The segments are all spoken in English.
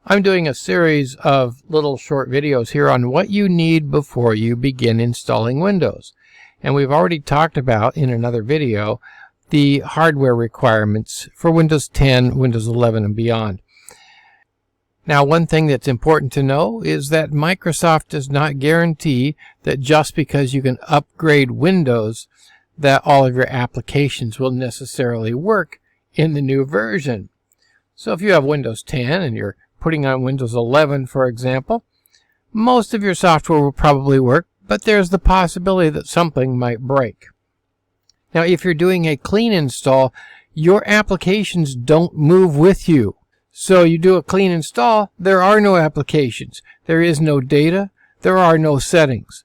I'm doing a series of little short videos here on what you need before you begin installing Windows. And we've already talked about in another video the hardware requirements for Windows 10, Windows 11, and beyond. Now, one thing that's important to know is that Microsoft does not guarantee that just because you can upgrade Windows that all of your applications will necessarily work in the new version. So if you have Windows 10 and you're putting on Windows 11, for example, most of your software will probably work, but there's the possibility that something might break. Now, if you're doing a clean install, your applications don't move with you. So you do a clean install, there are no applications, there is no data, there are no settings.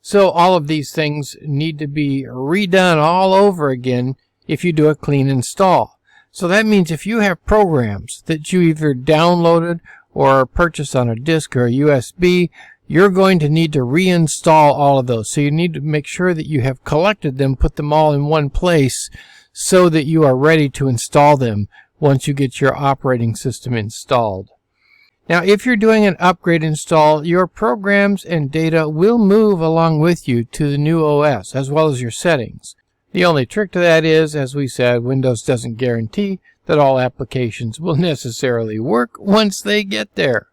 So all of these things need to be redone all over again if you do a clean install. So that means if you have programs that you either downloaded or purchased on a disk or a USB, you're going to need to reinstall all of those. So you need to make sure that you have collected them, put them all in one place so that you are ready to install them once you get your operating system installed. Now, if you're doing an upgrade install, your programs and data will move along with you to the new OS, as well as your settings. The only trick to that is, as we said, Windows doesn't guarantee that all applications will necessarily work once they get there.